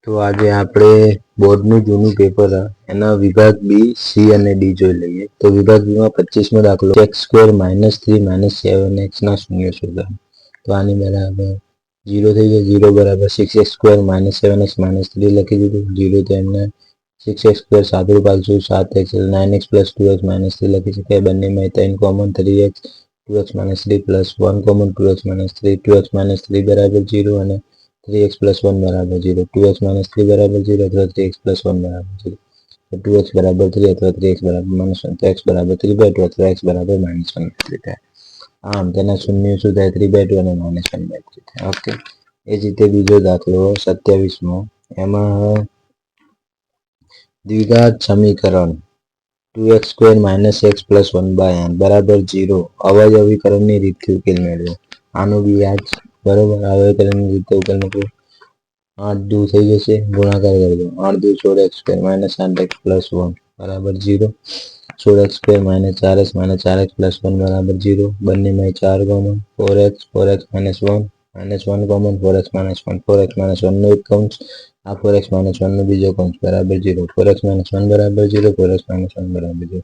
તો આજે આપણે બોર્ડનું જૂનું પેપર એના વિભાગ બી સી અને ડી જોઈ લઈએ. તો વિભાગ બીમાં 25મો દાખલો x² -3 - 7x ના શૂન્ય શોધો. તો આની બરાબર 0 થઈ જાય. 0 બરાબર 6x² - 7x - 3 લખી દીધું. 0 તો એમને 6x² સાદુરૂપ આપશું 7x 9x + 2x - 3 લખી શકાય. બંનેમાં 3 common 3x 2x - 3 + 1 common 2x - 3 2x - 3 બરાબર 0 અને 3x + 1 બરાબર 0 2x - 3 બરાબર 0 અથવા 3x + 1 બરાબર 0 2x બરાબર 3 અથવા 3x બરાબર -1 તો x બરાબર 3/2 અથવા x બરાબર -1/3 થાય. આમ તેના શૂન્ય શું થાય 3/2 અને -1/3 થાય. ઓકે, એ જ રીતે બીજો દાખલો 27મો એમાં દ્વિઘાત સમીકરણ 2x² - x + 1/n બરાબર 0 અવયવીકરણની રીતથી ઉકેલ મેળવો. આનો બી યાદ બરોબર. અવયવીકરણની રીતે ઉકેલ મેળવો. 8 દૂ થઈ જશે, ગુણાકાર કરી દો. 8 દૂ 16x² - 8x + 1 બરાબર 0 16x² - 4x - 4x + 1 બરાબર 0 બંનેમાં 4 common 4x 4x - 1 -1 common 4x - 1 4x - 1 નો એક કૌંસ આ 4x - 1 નો બીજો કૌંસ બરાબર 0 4x - 1 બરાબર 0 4x - 1 બરાબર 0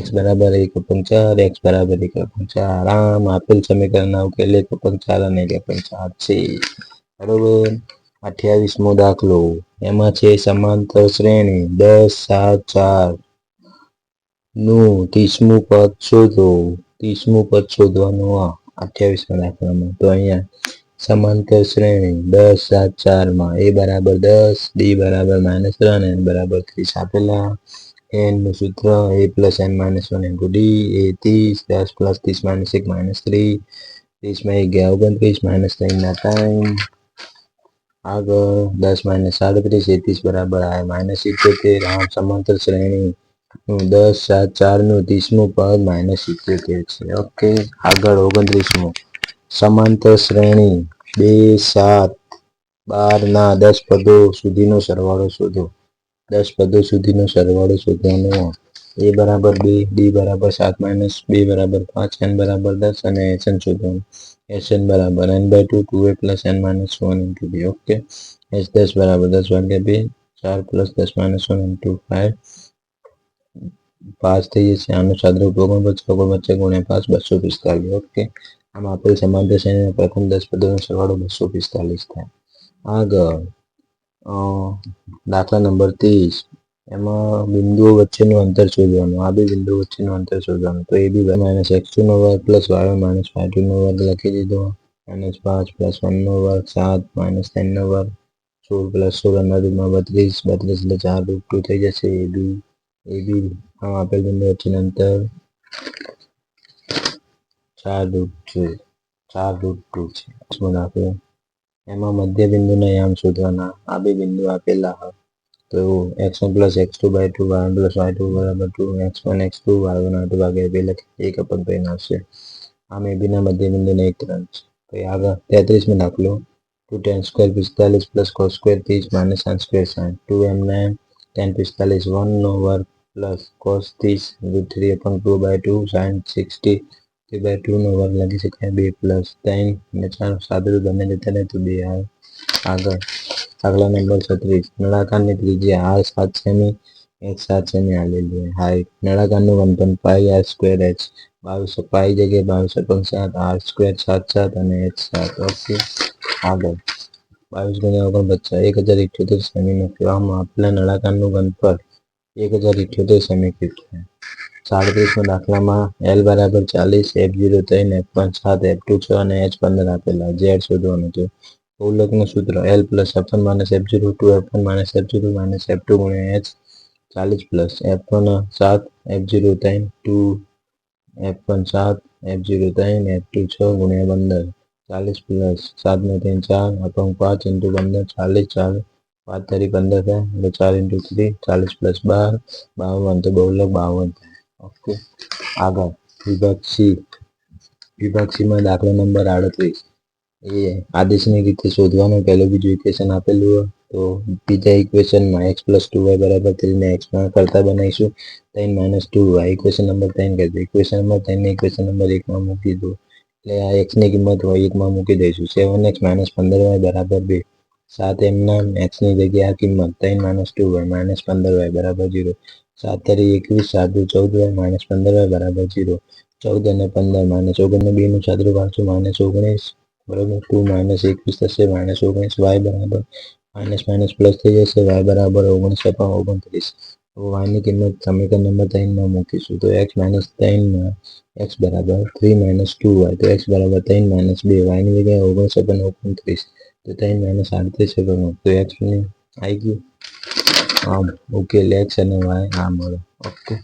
x બરાબર 1/4 x બરાબર 1/4. આમ આપેલ સમીકરણના ઉકેલ 1/4 અને 1/4 છે. બરોબર. 28મો દાખલો એમાં છે સમાંતર શ્રેણી 10 7 4 નું 30મું પદ શોધો. 30મું પદ શોધવાનું 28મા દાખલામાં. તો અહીંયા સમાંતર શ્રેણી 10 7 4 માં a બરાબર 10 b બરાબર -3 અને n બરાબર 30 આપેલા. n નું સૂત્ર a + n - 1 * d a 30 10 + 30 - 1 - 3 30 માં 1 ગયા 29 -3 ના 3 આગળ 10 - 37 બરાબર -77. આમ સમાંતર શ્રેણી 10 7 4 નું 30મું પદ -77 છે. ઓકે, આગળ 29મો સમાંતર શ્રેણી 2 7 12 ના 10 પદો સુધીનો સરવાળો શોધો. 10 પદો સુધીનો સરવાળો શોધવાનો a બરાબર 2 b બરાબર 7 - b બરાબર 5 n બરાબર 10 અને hn શોધવાનું. hn બરાબર n/2 2a + n - 1 * b. Okay, h10 બરાબર 10/2 4 + 10 - 1 * 5 5 થઈ જશે. આનું સાદુરૂપ 49 × 5 245. ઓકે, આમ આપેલ સમાંતર શ્રેણીના પ્રથમ 10 પદોનો સરવાળો 245 થાય. આગળ દાખલા નંબર 30 એમાં બિંદુઓ વચ્ચેનું અંતર શોધવાનું. આ બે બિંદુઓ વચ્ચેનું અંતર શોધવાનું. તો ab - x2 ² + y1 - y2 ² લખી દીધો. -5 + 1 ² 7 - 10 ² 16 + 16 ના રૂપમાં 32 32 એટલે 4√2 થઈ જશે. ab આમ આપેલ બિંદુ વચ્ચેનું અંતર 4√2 છે. દાખલો એમાં મધ્ય બિંદુના યામ શોધવાના. આ બે બિંદુ આપેલા તો x1 + x2/2 y1 + y2 = 2 x1 x2 y1 y2 ભાગ્યા 2 લખી 1/2 આવશે. આમ ab ના મધ્ય બિંદુને 1 3 છે. તો આગળ 33મો દાખલો 2 tan² 45 + cos² 30 - sin² 60 2m tan 45 1/2 + cos 30 √3/2 sin 60 3/2 લખી શકાય. 2 + 3 અને 4 સાદુરૂપ બંને જતા રહે તો 2 આવે. આગળ દાખલા નંબર 36 નળાકારની ત્રિજ્યા r 7 સેમી h 7 સેમી આલેલી છે. હાઈટ નળાકારનું ઘનફળ πr² h 22 π જગ્યાએ 22 / 7 r² 7 7 અને h 7. ઓકે, આગળ 22 × 1078 સેમી મૂક્યો. આમ આપેલા નળાકારનું ઘનફળ 1078 સેમી ક્યુબ થાય. 37મા દાખલામાં L બરાબર 40 f0 3 f1 7 f2 6 અને h 15 આપેલા. z શોધવાનું છે. બહુલકનું સૂત્ર L + f1 - f0 2f1 - f0 - f2 × h 40 + f1 7 f0 3 2 f1 7 f0 3 f2 6 × 15 40 + 7 ને 3 4 5 × 15 40 4 5 તારી 15 થાય એટલે 4 × 3 40 + 12 52 તો બહુલક 52 થાય. ઓકે, આગળ વિભાગ સી માં દાખલા નંબર 38 એ આદેશની રીતે શોધવાનું. પહેલું બીજું ઇક્વેશન આપેલું હોય તો બીજા ઇક્વેશનમાં x + 2y = 3 ને x કરતા બનાવીશું. 3 - 2y ઇક્વેશન નંબર 3 કરી દો. ઇક્વેશન નંબર 3 ને ઇક્વેશન નંબર 1 માં મૂકી દો એટલે આ x ની કિંમત y 1 માં મૂકી દઈશું. 7x - 15y = 2 7 એમના એક્સની જગ્યાએ આ કિંમત 3 - 2y -15y બરાબર 0. 7 તારી 21, 7 દુ 14y -15y બરાબર 0. 14 અને 15 -19 નું છાદરું પાડશું -19 બરાબર 2 - 21 થશે -19 y બરાબર માઇનસ પ્લસ થઈ જશે y બરાબર 29/29. y ની કિંમત સમીકરણ નંબર 3 માં મૂકીશું તો x - 3 માં x બરાબર 3 - 2y તો x બરાબર 3 - 2 y ની જગ્યાએ 29/29 તો 3 - 38 તો x ને આવી ગયું આમ ઉકેલ x અને y આ મળે. ઓકે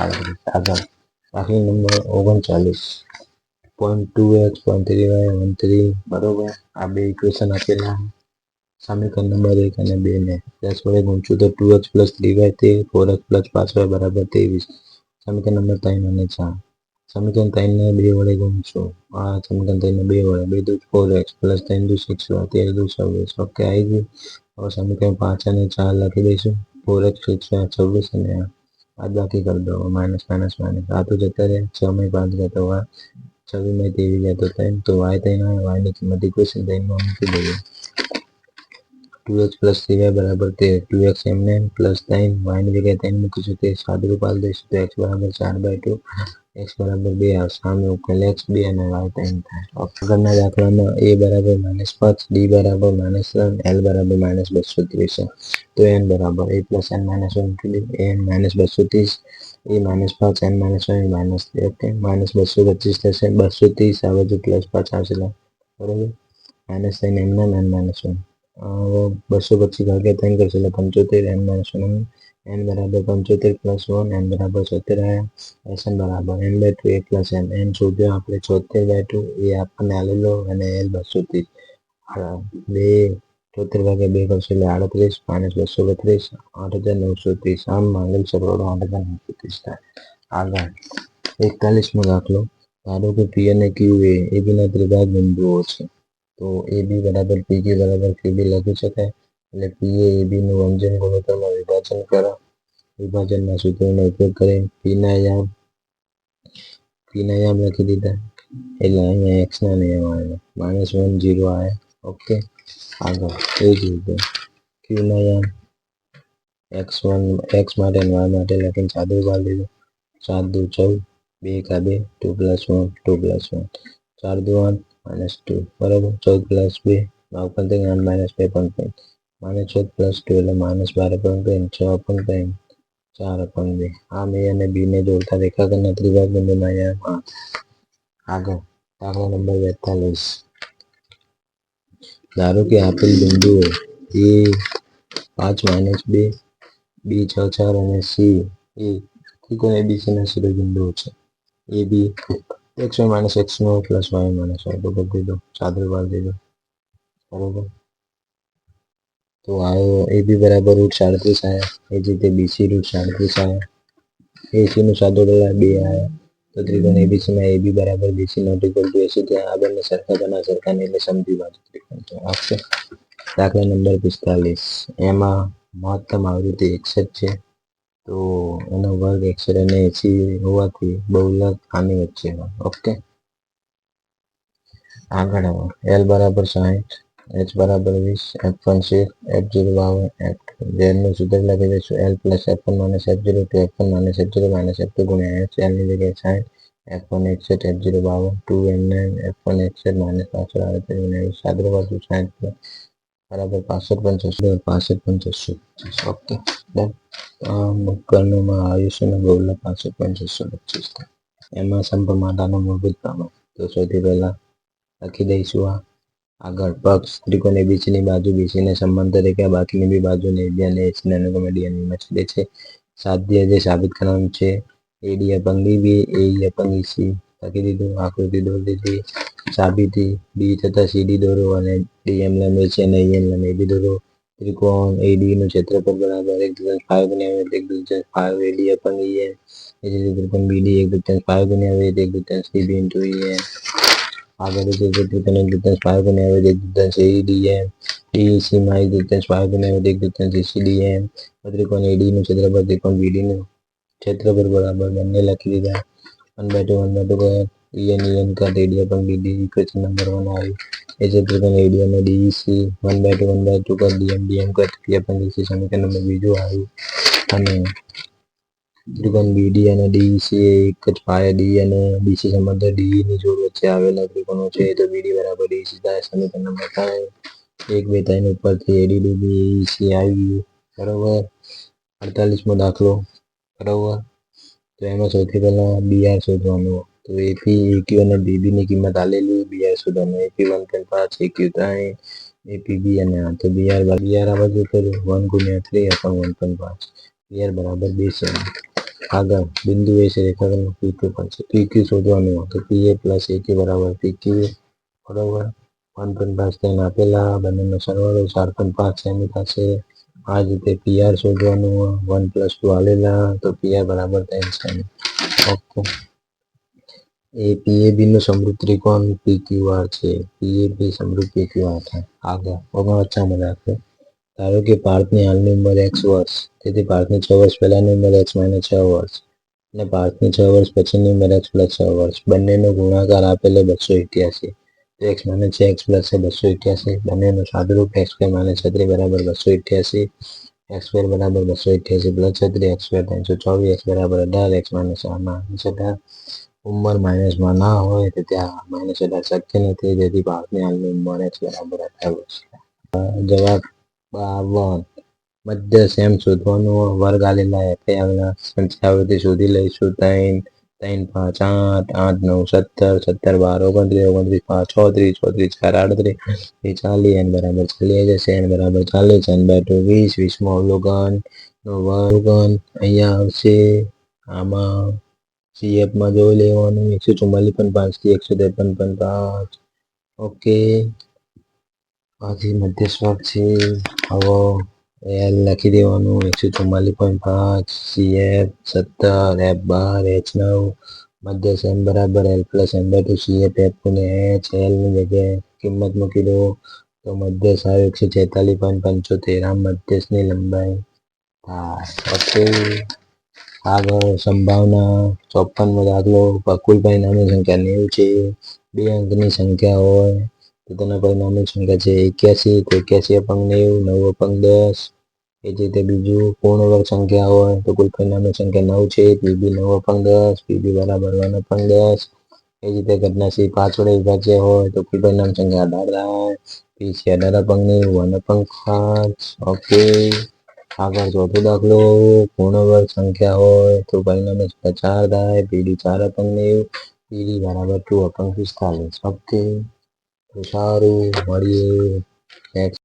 આગળ દાખલા નંબર 39 0.2x 0.3y 13 બરોબર આ બે ઇક્વેશન આપેલા સમીકરણ નંબર 1 અને 2 ને 10 વડે ગુણશું તો 2x 3y તે 4x 5y બરાબર 23. સમીકરણ નંબર 3 અને 4 સમીકરણ 3 ને 2 વડે ગુણશું આ સમીકરણ 3 ને 2 વડે 2 દુ 4x 3 દુ 6y 13 દુ 26. ઓકે આવી ગયું. હવે સમીકરણ 5 અને 4 લખી દઈશું 4x 6y 26 અને બાદ બાકી કરી દો માઇનસ આ તો જતા રહે 6 માં 5 ગયા તો 26 માં 23 ગયા તો 3 તો y 3 y ની કિંમત ઇક્વેશન 3 માં મૂકી દઈએ 2x 3y બરાબર 13 2x એમને પ્લસ 3 y ની જગ્યાએ 3 મૂકીશું તે સાદું પાડી દઈશું તો x બરાબર 4/2 x બરાબર 2 આવશે સામે ઉકેલ x 2 અને y 3 થાય. આગળના દાખલામાં a બરાબર -5 d બરાબર -3 l બરાબર -230 તો n બરાબર a + n - 1 મૂકી દઈએ n -230 a -5 n - 1 -3 ઓકે -225 થશે 230 આવે તો +5 આવશે બરાબર -3 એમના n - 1 225 ભાગ્યા 3 કરશે એટલે 75 n - 1 n બરાબર 75 + 1 n બરાબર 70 આવ્યા sn બરાબર n/2 a + n n શોધ્યો આપણે 76/2 એ આપણને આલેલો અને l 230 2 73 ભાગ્યા 2 કરશે એટલે 38 -232 8930 આમ માંગેલ સરવાળો 8930 થાય. આગળ 41મો દાખલો ધારો કે p અને q એ ab ના ત્રિભાગ બિંદુઓ છે તો ab બરાબર pq બરાબર qb લખી શકાય એટલે p એ ab નું વંજન ગુણોત્તરમાં વિભાજન કરો વિભાજનના સૂત્રનો ઉપયોગ કરીને p ના યામ લખી દીધા એટલે અહીંયા x ના નિયમ આવ્યા -1 0 આવ્યા. ઓકે આગળ એ જ રીતે q ના યામ x માટે અને y માટે લખીને સાદું પાડી દીધું 7 દુ 14 2 કા 2 2 + 1 2 + 1 4 દુ 8 -2 બરાબર 14 + 2 -2 2.5 -14 + 2 એટલે -12.5 6.5 4/2 આમ a અને b ને જોડતા રેખાખંડના ત્રિભાગ બિંદુના યામ 8. આગળ દાખલા નંબર 42 ધારો કે આપેલ બિંદુઓ a 5 - 2 b 6 4 અને c એ ત્રિકોણ abc ના શિરોબિંદુઓ છે ab x1 - x0 + y - y તો કરી દીધો સાદું પાડી દીધો બરોબર તો આવ્યો ab બરાબર √37 આવ્યા એ જ રીતે bc √37 આવ્યા ac નું સાદું કરવા 2 આવ્યા તો ત્રિકોણ abc માં ab બરાબર bc ≠ ac ત્યાં આ બંને સરખા બના સરખા એટલે સમજી બાજુ ત્રિકોણ તો આપશે. દાખલા નંબર 45 એમાં મહત્તમ આવૃત્તિ 61 છે તો એનો વર્ગ 61 અને 80 હોવાથી બહુલક આની વચ્ચે હોય. ઓકે આગળ l બરાબર 60 h બરાબર 20 f1 છે f0 52 f2 z નું સૂત્ર લખી દઈશું l + f1 - f0 તો f1 - f0 - f2 ગુણ્યા h l ની જગ્યાએ 60 f1 61 f0 52 2 m9 f1 61 - 5 આવે તો સાદું પાડશું 60 બરાબર 65 65 ઓકે ડન કર્ણમાં આયુષ્ય ને બહુલક 65 625 એમાં સમપ્રમાણતાનો મૂળભૂત પ્રમેય તો સૌથી પહેલા લખી દઈશું આગળ પક્ષ ત્રિકોણ abc ની બાજુ bc ને સમાંતર રેખા બાકીની બી બાજુને ab અને ac ને અનુક્રમે d અને e માં છેદે છે સાધ્ય જે સાબિત કરવાનું છે ad અપંગ bb ae અપંગ ec લખી દીધું આકૃતિ દોરી દીધી સાબિતી b તથા cd દોરો અને dm લંબ ac અને en લંબ ab દોરો ત્રિકોણ ad નું ક્ષેત્રફળ બરાબર 1/5 ગુણ્યા 1/5 ad અપંગ en એ જ રીતે ત્રિકોણ bd 1/5 ગુણ્યા 1/5 cb into en આગળ ત્રિકોણ 1/5 ગુણ્યા 1/5 adm DEC માં 1/5 ગુણ્યા 1/5 ECDM ત્રિકોણ AD નું ક્ષેત્રફળ ત્રિકોણ BD નું ક્ષેત્રફળ બરાબર બંને લખી દીધા 1/2 1/2 en en का AD अपन BD इक्वेशन नंबर 1 आई એ છે ત્રિકોણ AD અને DEC 1/2 1/2 કર DM કર ત્રિકોણ સમીકરણ નંબર બીજું આવ્યું. અને ત્રિકોણ BD અને DEC એક જ પાયા D અને BC સમાંતર DE ની જોડ વચ્ચે આવેલા ત્રિકોણો છે તો BD બરાબર DEC થાય. સમીકરણ નંબર 3 1 2 3 ઉપરથી AD DEC આવી ગયું બરોબર. 48મો દાખલો બરોબર. તો એમાં સૌથી પહેલા BR શોધવાનું. તો AP AQ અને BB ની કિંમત આલેલી. BR શોધવાનું. AP 1.5 AQ 3 APB અને તો BR આ બાજુ કર્યું 1 × 3 upon 1.5 BR બરાબર 2 છે. આગળ બિંદુ એ છે રેખાખંડ PQ પણ છે. PQ શોધવાનું. તો PA + AQ બરાબર PQ બરોબર. 1.5 તેને આપેલા બંનેનો સરવાળો 4.5 સેમી થશે. આ જ રીતે PR શોધવાનું. 1 + 2 આલેલા તો PR બરાબર 3 સેમી. ઓકે. PAB નું સમરૂપ ત્રિકોણ PQR છે. PAB સમરૂપ PQR થાય. આગળ 49મો દાખલો. ધારો કે પાર્થની હાલની ઉંમર x વર્ષ. તેથી પાર્થની 6 વર્ષ પહેલાની ઉંમર x - 6 વર્ષ અને પાર્થની 6 વર્ષ પછીની ઉંમર x + 6 વર્ષ બંનેનો ગુણાકાર આપેલો 288. તો x - 6 x + 6 288 બંનેનું સાદુરૂપ x² - 36 બરાબર 288 x² બરાબર 288 + 36 x² 324 x બરાબર 18 x - 18 ઉંમર માઇનસમાં ના હોય તો ત્યાં -18 શક્ય નથી. તેથી પાર્થની હાલની ઉંમર x બરાબર 18 વર્ષ. જવાબ 52. મધ્ય સેમ શોધવાનું. વર્ગ આલેલા એફએ આવેલા સંખ્યાઓથી શોધી લઈશું. 3 3 5 8 8 9 17 17 12 29 29 5 36 34 4 38 n બરાબર 40 જશે. n બરાબર 40 n/2 20 20મું અવલોકન નો અવલોકન અહીંયા આવશે. આમાં CFમાં જોઈ લેવાનું. 144.5 થી 153.5. ઓકે. આથી મધ્યસ્વક છે. હવે L લખી દેવાનું. 144.5 CF 17 F 12 H 9 મધ્ય સેમ બરાબર L + n/2 CF F × H. L ની જગ્યાએ કિંમત મૂકી દો તો મધ્ય આવે 146.75. આ મધ્યની લંબાઈ થાય. ઓકે. આગળ સંભાવના 54મો દાખલો. કુલ પરિણામની સંખ્યા 90 છે. 2 અંકની સંખ્યા હોય તો તેના પરિણામની સંખ્યા છે 81. તો 81 અપંગ 90 90 અપંગ 10. એ જ રીતે બીજું પૂર્ણ વર્ગ સંખ્યા હોય તો કુલ પરિણામની સંખ્યા 9 છે. PB 9 અપંગ 10 PB બરાબર 1 અપંગ 10. એ જ રીતે ઘટના C 5 વડે વિભાજ્ય હોય તો કુલ પરિણામ સંખ્યા 18 થાય. PC 18 અપંગ 90 1 અપંગ 5. ઓકે. આગળ ચોથો દાખલો. પૂર્ણ વર્ગ સંખ્યા હોય તો પરિણામની સંખ્યા 4 થાય. PD 4 અપંગ 90 PD બરાબર 2 અપંગ 45. ઓકે. તો સારું મળીએ.